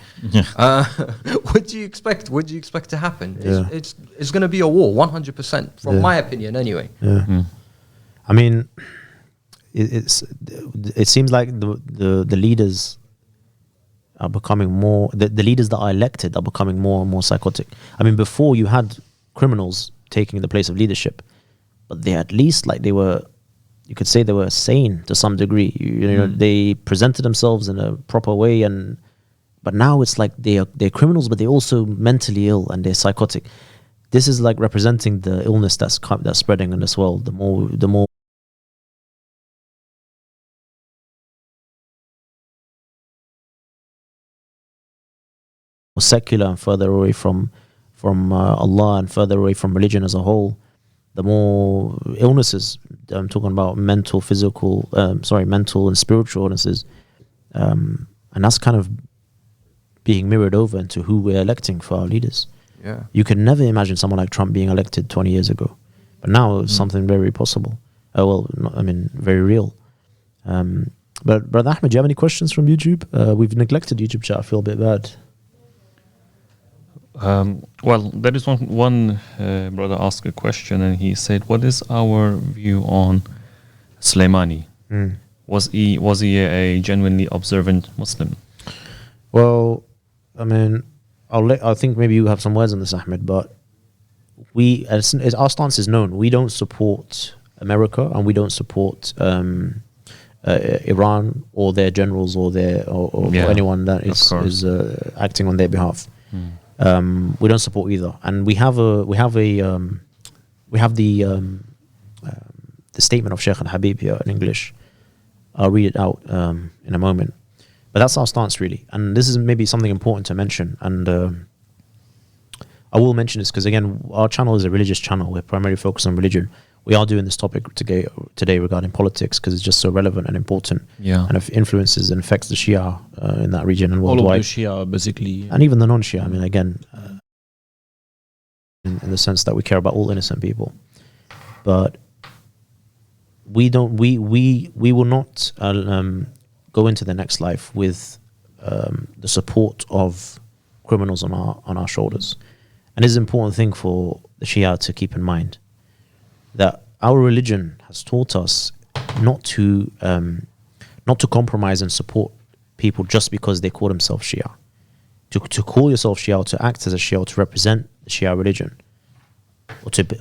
What do you expect? What do you expect to happen? It's going to be a war, 100%, from my opinion, anyway. I mean, it seems like the leaders are becoming more. The leaders that are elected are becoming more and more psychotic. I mean, before you had criminals taking the place of leadership, but they at least you could say they were sane to some degree. You know, they presented themselves in a proper way, but now it's like they're criminals, but they're also mentally ill and they're psychotic. This is like representing the illness that's spreading in this world. The more secular and further away from Allah and further away from religion as a whole, the more illnesses. I'm talking about mental and spiritual illnesses, and that's kind of being mirrored over into who we're electing for our leaders. Yeah, you could never imagine someone like Trump being elected 20 years ago, but now it's something very possible. Very real. But Brother Ahmed, do you have any questions from YouTube? We've neglected YouTube chat. I feel a bit bad. Well, there is one brother asked a question, and he said, "What is our view on Sulemani? Was he a genuinely observant Muslim?" Well, I mean, I think maybe you have some words on this, Ahmed. But our stance is known. We don't support America, and we don't support Iran or their generals or anyone that is acting on their behalf. We don't support either, and we have the statement of Sheikh Al-Habib here in English. I'll read it out in a moment, but that's our stance really. And this is maybe something important to mention, and I will mention this because again, our channel is a religious channel. We're primarily focused on religion. We are doing this topic today regarding politics because it's just so relevant and important, and it influences and affects the Shia in that region and worldwide. All of the Shia, basically. And even the non-Shia. I mean, again, in the sense that we care about all innocent people. But we will not go into the next life with the support of criminals on our shoulders. And it's an important thing for the Shia to keep in mind that our religion has taught us not to compromise and support people just because they call themselves Shia. To call yourself Shia, to act as a Shia, to represent the Shia religion,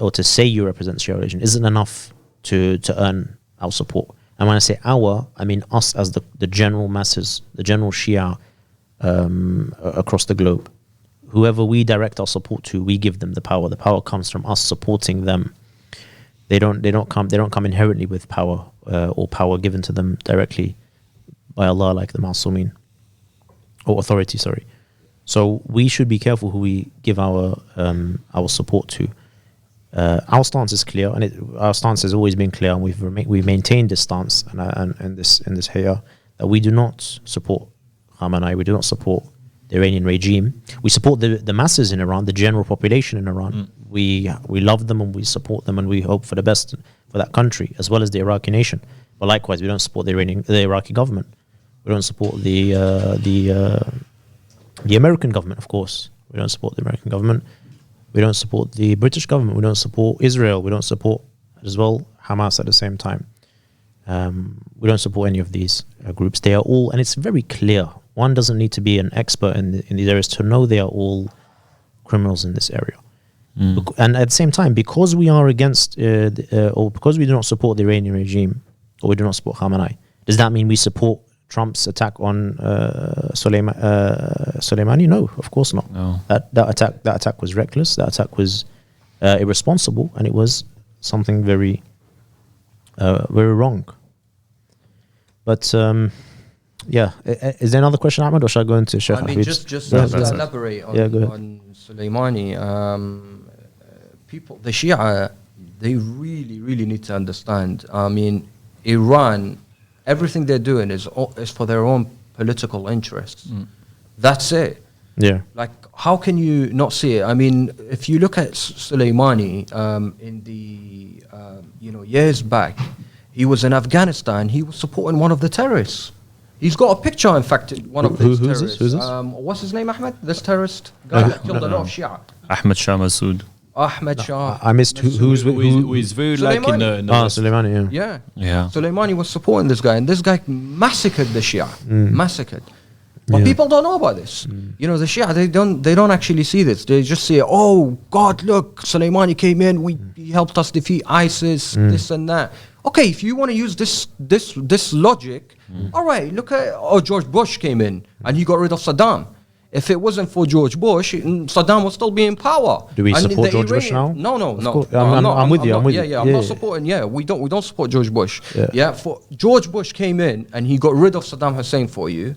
or to say you represent the Shia religion isn't enough to earn our support. And when I say our, I mean us as the general masses, the general Shia across the globe. Whoever we direct our support to, we give them the power. The power comes from us supporting them. They don't come inherently with power or power given to them directly by Allah, like the Ma'sumin or authority. Sorry. So we should be careful who we give our support to. Our stance is clear, and our stance has always been clear, and we've maintained this stance and this here that we do not support Khamenei. We do not support the Iranian regime. We support the masses in Iran, the general population in Iran. We love them and we support them, and we hope for the best for that country as well as the Iraqi nation. But likewise, we don't support the Iraqi government. We don't support the American government, of course. We don't support the American government. We don't support the British government. We don't support Israel. We don't support as well Hamas at the same time. We don't support any of these groups. They are all, and it's very clear. One doesn't need to be an expert in these areas to know they are all criminals in this area. And at the same time, because we are against, or because we do not support the Iranian regime, or we do not support Khamenei, does that mean we support Trump's attack on Sulemani? No, of course not. No. That attack was reckless. That attack was irresponsible, and it was something very, very wrong. But yeah, is there another question, Ahmed, or should I go into Sheikh? I mean, just to elaborate on Suleimani, people, the Shia, they really need to understand. I mean, Iran, everything they're doing is for their own political interests. That's it. Yeah. Like, how can you not see it? I mean, if you look at Suleimani in the years back, he was in Afghanistan. He was supporting one of the terrorists. He's got a picture, in fact, one of these terrorists. Who's this? What's his name, Ahmed? This terrorist guy that killed a lot of Shia. Ahmed Shah Massoud. Ahmed Shah. I missed who is very like in Suleimani. the Suleimani, yeah. Yeah. Suleimani was supporting this guy, and this guy massacred the Shia. Massacred. But people don't know about this. You know, the Shia, they don't actually see this. They just say, oh, God, look, Suleimani came in, he helped us defeat ISIS, this and that. Okay, if you want to use this logic, all right, look at, George Bush came in, and he got rid of Saddam. If it wasn't for George Bush, Saddam would still be in power. Do we support George Bush now? No. I'm with you. I'm not supporting. Yeah, we don't support George Bush. Yeah, for George Bush came in and he got rid of Saddam Hussein for you.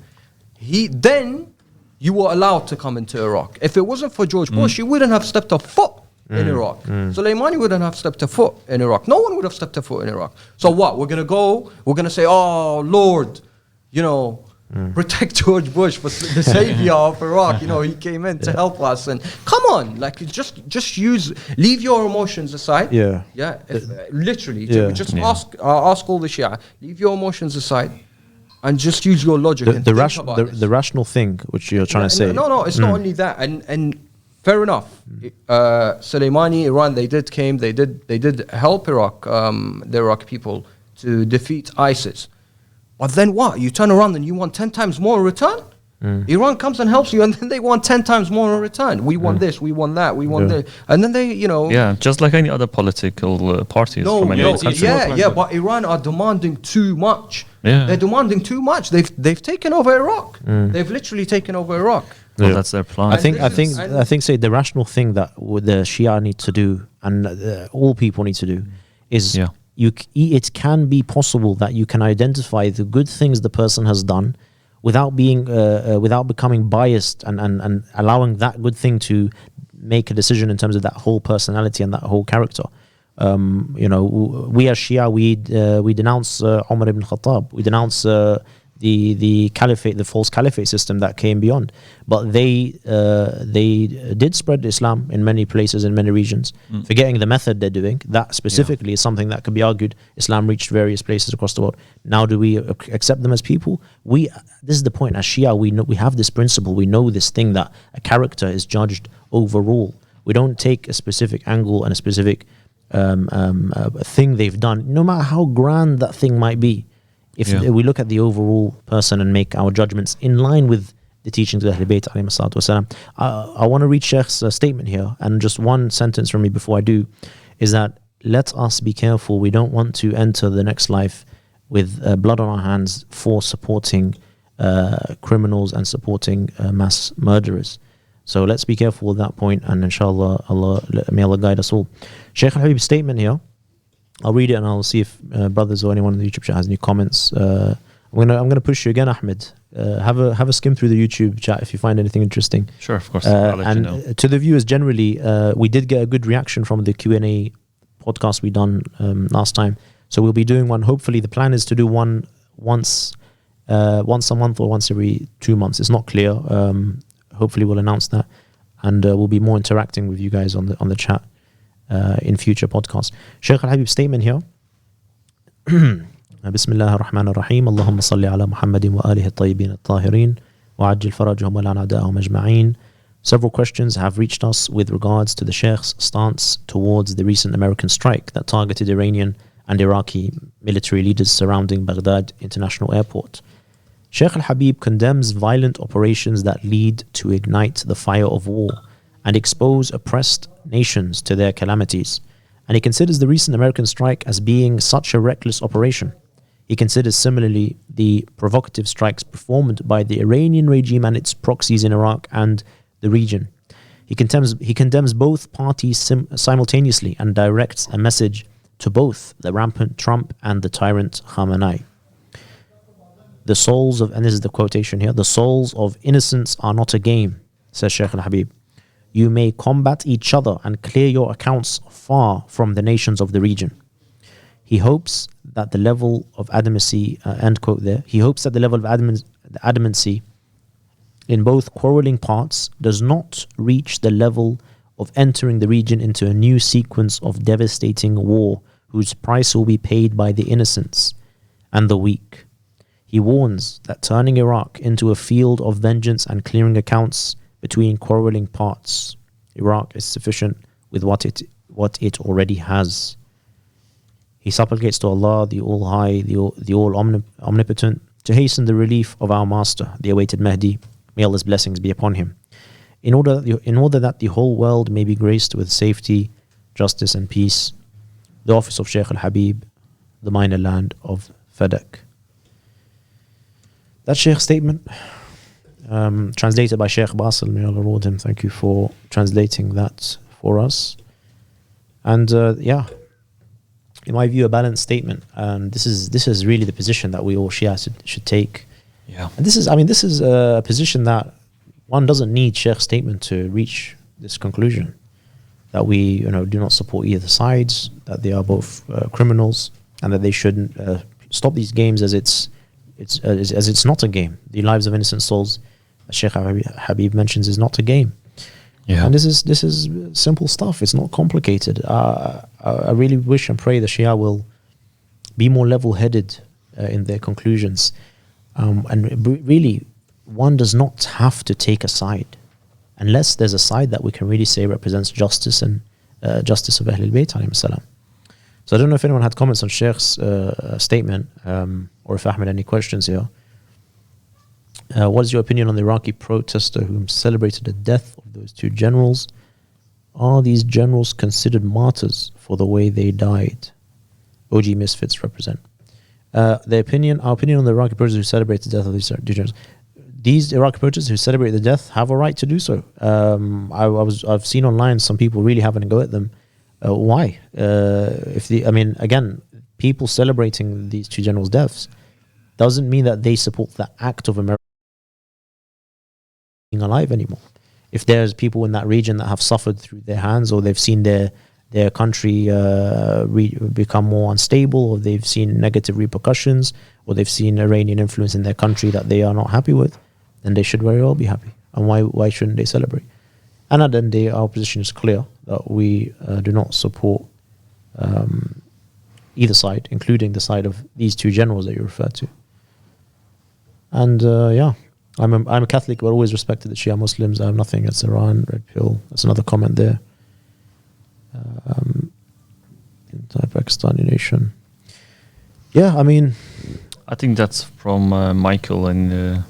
Then you were allowed to come into Iraq. If it wasn't for George Bush, you wouldn't have stepped a foot in Iraq. Soleimani wouldn't have stepped a foot in Iraq. No one would have stepped a foot in Iraq. So what? We're gonna say, oh Lord, protect George Bush, for the savior of Iraq. He came in to help us. And come on, like just leave your emotions aside. Literally, ask all the Shia, leave your emotions aside, and just use your logic. The rational thing, which you're trying to say. No, it's not only that. And fair enough. Soleimani, Iran, they did help Iraq, the Iraqi people, to defeat ISIS. But then what? You turn around and you want 10 times more in return? Iran comes and helps you, and then they want 10 times more in return. We want this, we want that, we want this. And then they, Yeah, just like any other political parties from any other country. But Iran are demanding too much. Yeah. They're demanding too much. They've taken over Iraq. They've literally taken over Iraq. Well, that's their plan. I think say the rational thing that the Shia need to do, and all people need to do, is it can be possible that you can identify the good things the person has done without becoming biased and allowing that good thing to make a decision in terms of that whole personality and that whole character. We as Shia, we denounce Umar ibn Khattab, we denounce the caliphate, the false caliphate system that came beyond. But they did spread Islam in many places, in many regions. Forgetting the method they're doing, that specifically is something that could be argued. Islam reached various places across the world. Now, do we accept them as people? This is the point. As Shia, we have this principle. We know this thing that a character is judged overall. We don't take a specific angle and a specific thing they've done, no matter how grand that thing might be. If we look at the overall person and make our judgments in line with the teachings of Ahlul Bayt alayhi salatu wasalam, I want to read Sheikh's statement here, and just one sentence from me before I do, is that let us be careful. We don't want to enter the next life with blood on our hands for supporting criminals and supporting mass murderers. So let's be careful with that point, and inshallah, may Allah guide us all. Shaykh Al-Habib's statement here, I'll read it and I'll see if brothers or anyone in the YouTube chat has any comments. I'm gonna push you again, Ahmed. Have a skim through the YouTube chat if you find anything interesting. Sure, of course. I'll let you know. To the viewers generally, we did get a good reaction from the Q&A podcast we done last time. So we'll be doing one. Hopefully, the plan is to do one once a month or once every 2 months. It's not clear. Hopefully, we'll announce that, and we'll be more interacting with you guys on the chat in future podcasts. Shaykh Al-Habib's statement here. بسم الله الرحمن الرحيم اللهم صل على محمد وآله الطيبين الطاهرين وعجل فرجهم ولعن أعداءهم أجمعين. Several questions have reached us with regards to the Sheikh's stance towards the recent American strike that targeted Iranian and Iraqi military leaders surrounding Baghdad International Airport. Sheikh Al-Habib condemns violent operations that lead to ignite the fire of war and expose oppressed nations to their calamities. And he considers the recent American strike as being such a reckless operation. He considers similarly the provocative strikes performed by the Iranian regime and its proxies in Iraq and the region. He condemns both parties simultaneously and directs a message to both the rampant Trump and the tyrant Khamenei. The souls of, and this is the quotation here, the souls of innocents are not a game, says Sheikh Al-Habib. You may combat each other and clear your accounts far from the nations of the region. He hopes that the level of adamancy, end quote there, he hopes that the level of adamancy in both quarreling parts does not reach the level of entering the region into a new sequence of devastating war whose price will be paid by the innocents and the weak. He warns that turning Iraq into a field of vengeance and clearing accounts between quarreling parts, Iraq is sufficient with what it already has. He supplicates to Allah, the All-High, the All-Omnipotent, to hasten the relief of our Master, the awaited Mahdi. May Allah's blessings be upon him. In order that the whole world may be graced with safety, justice and peace, the office of Shaykh Al-Habib, the minor land of Fadak. That Shaykh's statement, translated by Shaykh Basil, may Allah reward him. Thank you for translating that for us. And in my view, a balanced statement. And this is really the position that we all Shia should take. Yeah. And this is a position that one doesn't need Sheikh's statement to reach this conclusion. That we do not support either sides, that they are both criminals, and that they shouldn't stop these games as it's not a game. The lives of innocent souls, as Sheikh Habib mentions, is not a game. Yeah. And this is simple stuff. It's not complicated. I really wish and pray the Shia will be more level-headed in their conclusions. And really, one does not have to take a side, unless there's a side that we can really say represents justice and justice of Ahlul Bayt alayhim salam. So I don't know if anyone had comments on Sheikh's statement, or if Ahmed any questions here. What is your opinion on the Iraqi protester whom celebrated the death of those two generals? Are these generals considered martyrs for the way they died? OG Misfits represent. Our opinion on the Iraqi protesters who celebrated the death of these two generals. These Iraqi protesters who celebrate the death have a right to do so. I've seen online some people really having a go at them. Why? Again, people celebrating these two generals' deaths doesn't mean that they support the act of America being alive anymore. If there's people in that region that have suffered through their hands, or they've seen their their country become more unstable, or they've seen negative repercussions, or they've seen Iranian influence in their country that they are not happy with, then they should very well be happy. And why shouldn't they celebrate? And at the end of the day, our position is clear that we do not support either side, including the side of these two generals that you referred to. And yeah, I'm a Catholic, but always respected the Shia Muslims. I have nothing against Iran, Red Pill. That's another comment there. Anti-Pakistani nation. Yeah, I mean, I think that's from Michael, and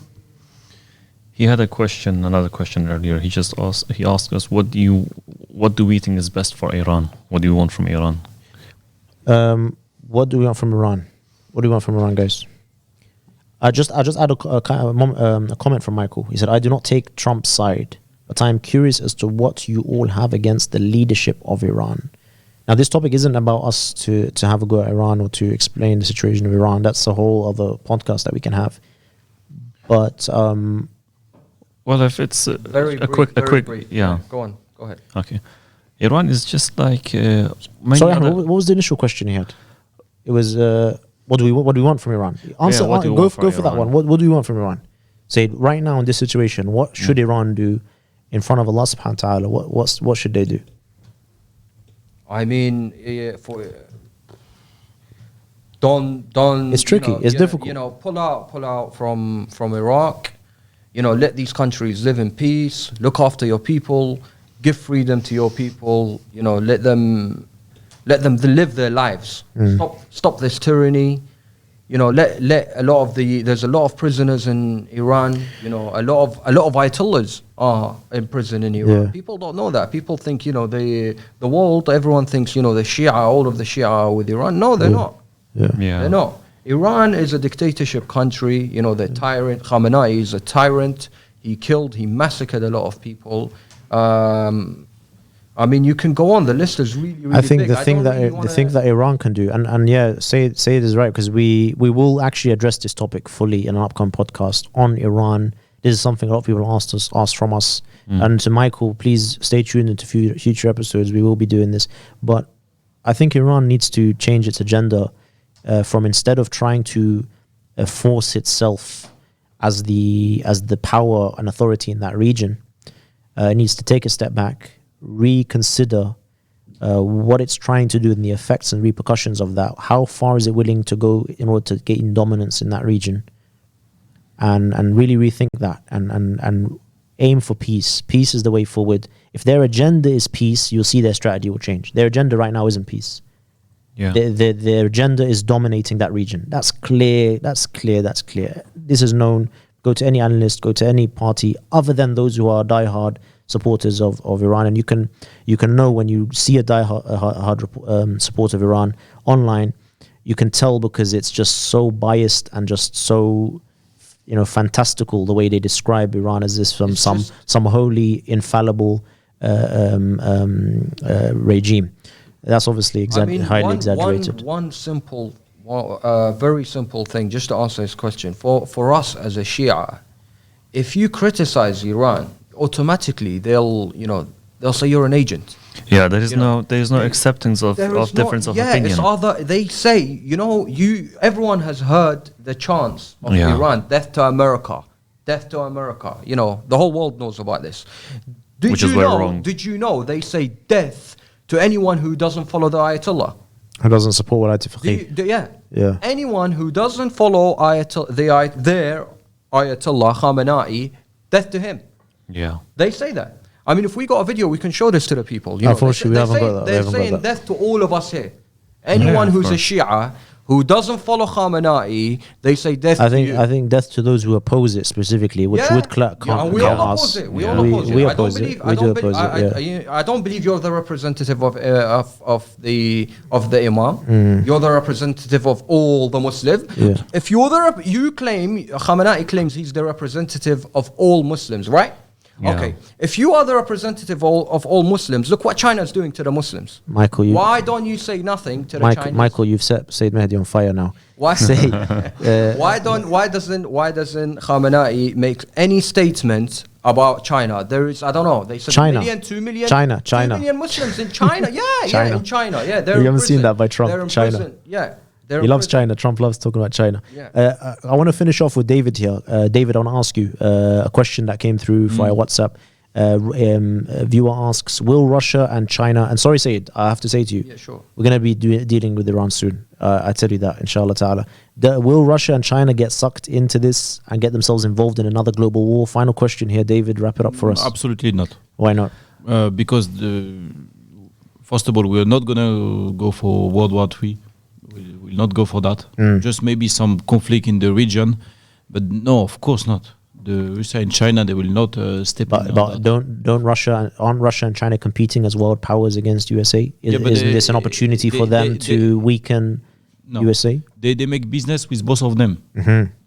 he had another question earlier. He asked us, what do we think is best for Iran? What do you want from Iran? What do we want from Iran? What do we want from Iran, guys? I just add a comment from Michael. He said, I do not take Trump's side, but I am curious as to what you all have against the leadership of Iran. Now, this topic isn't about us to have a go at Iran or to explain the situation of Iran. That's a whole other podcast that we can have. But well, if it's a quick, yeah. Go on, go ahead. Okay, Iran is just like. Sorry, what was the initial question he had? It was what do we want from Iran? Answer. Go for that one. What do we want from Iran? Say right now in this situation, what should Iran do in front of Allah Subhanahu wa Taala? What should they do? I mean, don't. It's tricky. It's difficult. Pull out from Iraq. Let these countries live in peace. Look after your people. Give freedom to your people. Let them live their lives. Stop this tyranny. Let there's a lot of prisoners in Iran. A lot of ayatollahs are in prison in Iran. Yeah. People don't know that. People think the world. Everyone thinks the Shia, all of the Shia are with Iran. No, they're not. Yeah. They're not. Iran is a dictatorship country. The tyrant Khamenei is a tyrant. He massacred a lot of people. I mean, you can go on. The list is really, really I think big. the thing that Iran can do, and yeah, say it is right, because we will actually address this topic fully in an upcoming podcast on Iran. This is something a lot of people asked from us. And to Michael, please stay tuned into future episodes. We will be doing this. But I think Iran needs to change its agenda from, instead of trying to force itself as the power and authority in that region, it needs to take a step back, reconsider what it's trying to do and the effects and repercussions of that. How far is it willing to go in order to gain dominance in that region? And really rethink that and aim for peace. Peace is the way forward. If their agenda is peace, you'll see their strategy will change. Their agenda right now isn't peace. Yeah. Their agenda is dominating that region. That's clear. This is known. Go to any analyst, go to any party other than those who are diehard supporters of Iran, and you can know when you see a diehard support of Iran online, you can tell, because it's just so biased and just so fantastical the way they describe Iran as this from some holy, infallible regime. That's obviously highly exaggerated. One simple, very simple thing, just to answer this question. For us as a Shia, if you criticize Iran, automatically they'll say you're an agent. Yeah, there is no acceptance of difference of opinion. They say, everyone has heard the chants of Iran, death to America, death to America. The whole world knows about this. Which is very wrong. Did you know they say death to anyone who doesn't follow the Ayatollah? Who doesn't support Wilayat al-Faqih. Yeah. Anyone who doesn't follow their Ayatollah Khamenei, death to him. Yeah. They say that. I mean, if we got a video, we can show this to the people. Unfortunately, we haven't got that. They're saying death to all of us here. Anyone who's a Shia who doesn't follow Khamenei, they say death to you. I think death to those who oppose it specifically, which would count we all us. oppose it. We all oppose it. We oppose it. We do oppose it. I don't believe you're the representative of the Imam. You're the representative of all the Muslims. Yeah. If Khamenei claims he's the representative of all Muslims, right? Yeah. Okay. If you are the representative of all Muslims, look what China is doing to the Muslims. Michael, you, Why don't you say nothing to the Chinese? Michael, you've set Sayyid Mahdi on fire now. Why? Say, why doesn't Khamenei make any statement about China? There is, I don't know, they said China. 1 million, 2 million, China. 2 million Muslims in China. Yeah, China. in China. Yeah, they're You in haven't seen prison. that by Trump, They're in China. prison. Yeah. They're He in loves prison. China. Trump loves talking about China. Yeah. I want to finish off with David here. David, I want to ask you a question that came through via WhatsApp. A viewer asks, will Russia and China, and sorry, Sayyid, I have to say to you, Yeah, sure. we're going to be dealing with Iran soon. I tell you that, inshallah ta'ala. Will Russia and China get sucked into this and get themselves involved in another global war? Final question here, David, wrap it up for us. Absolutely not. Why not? Because first of all, we're not gonna go for World War III. We'll not go for that. Just maybe some conflict in the region, but no, of course not. The Russia and China, they will not step in. But aren't Russia and China competing as world powers against USA? Isn't this an opportunity for them to weaken USA? They make business with both of them,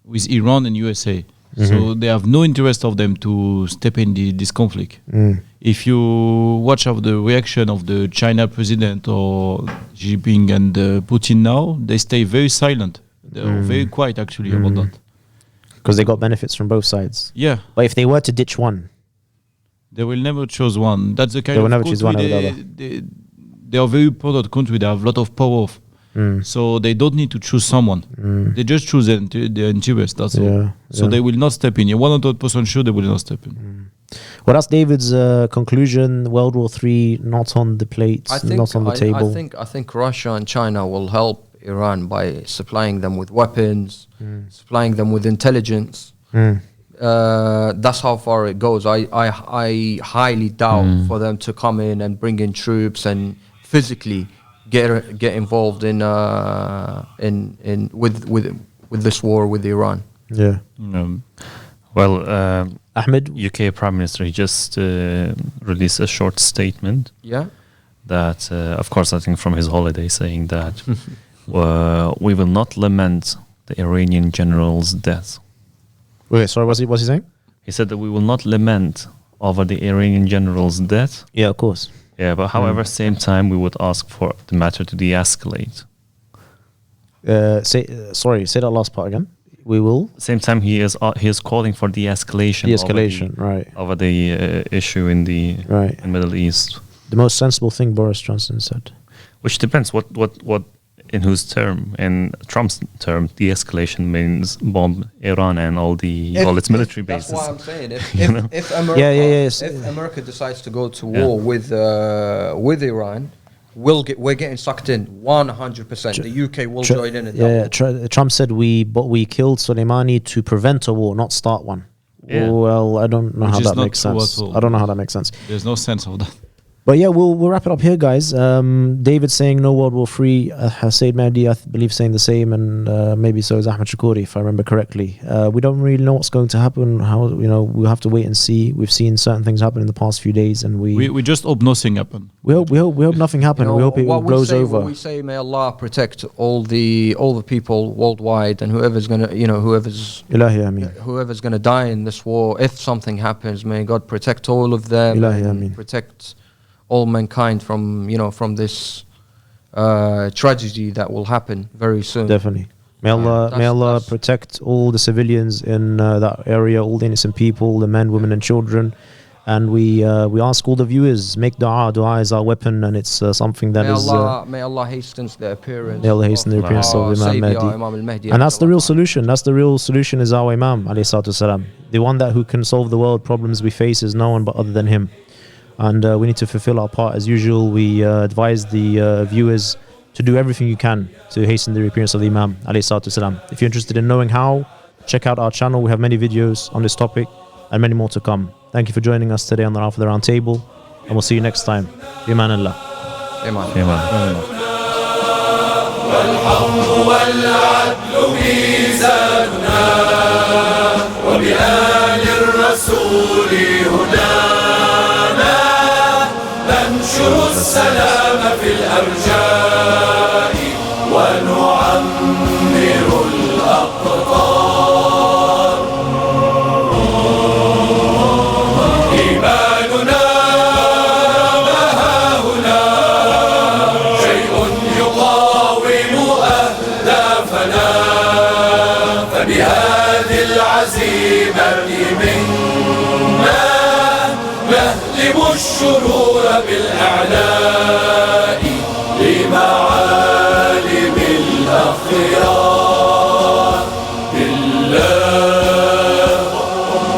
with Iran and USA. So they have no interest of them to step in this conflict. If you watch of the reaction of the China president or Xi Jinping and Putin now, they stay very silent. They're very quiet actually about that. Because they got benefits from both sides. Yeah, But if they were to ditch one, they will never choose one. That's the kind They will of never choose one country over the they are a very important country. They have a lot of power. So they don't need to choose someone. They just choose their interest. That's all. So they will not step in. You're 100% sure they will not step in. well, that's David's conclusion. World War III not on the plate, not on the table. I think Russia and China will help Iran by supplying them with weapons, supplying them with intelligence. That's how far it goes. I highly doubt for them to come in and bring in troops and physically get involved in with this war with Iran. Yeah. Well, Ahmed? UK Prime Minister, he just released a short statement Yeah. that, of course, I think from his holiday, saying that we will not lament the Iranian general's death. Wait, sorry, what's he saying? He said that we will not lament over the Iranian general's death. Yeah, of course. Yeah, but however, same time, we would ask for the matter to de-escalate. Say that last part again. We will? Same time, he is calling for de-escalation. De-escalation, right. Over the issue in the in Middle East. The most sensible thing Boris Johnson said. Which depends what in whose term. In Trump's term, de-escalation means bomb Iran and all its military bases. That's why I'm saying if America decides to go to war with Iran, we're getting sucked in 100%. The UK will join in. Trump said we killed Sulemani to prevent a war, not start one. Yeah. Well, I don't know how that makes sense. I don't know how that makes sense. There's no sense of that. But yeah, we'll wrap it up here, guys. David saying no World War III. Sayyid Mahdi, I believe, saying the same, and maybe so is Ahmed Shakuri, if I remember correctly. We don't really know what's going to happen. We'll have to wait and see. We've seen certain things happen in the past few days, and we just hope nothing happen. We hope nothing happens. We hope it blows over. We say, may Allah protect all the people worldwide, and whoever's gonna die in this war. If something happens, may God protect all of them. And protect all mankind from this tragedy that will happen very soon. Definitely. May Allah protect all the civilians in that area, all the innocent people, the men, women and children. And we ask all the viewers, make dua. Dua is our weapon, and it's something that may Allah hasten the appearance. May Allah hasten the appearance of Imam Mahdi. And that's the real solution. That's the real solution is our Imam, alayhi salatu wasalam. The one who can solve the world problems we face is no one but other than him. And we need to fulfill our part as usual. We advise the viewers to do everything you can to hasten the appearance of the Imam, alayhi salatu wasalam. If you're interested in knowing how, check out our channel. We have many videos on this topic and many more to come. Thank you for joining us today on the Rafida Roundtable, and we'll see you next time. Iman Allah. Iman. ننشر السلام في الأرجاء ونعمر الأقطار. الإعلاء لمعالم الأخيار بالله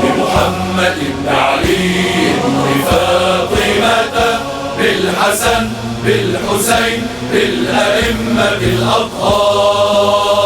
بمحمد بعلي بفاطمة بالحسن بالحسين بالأئمة الأطهار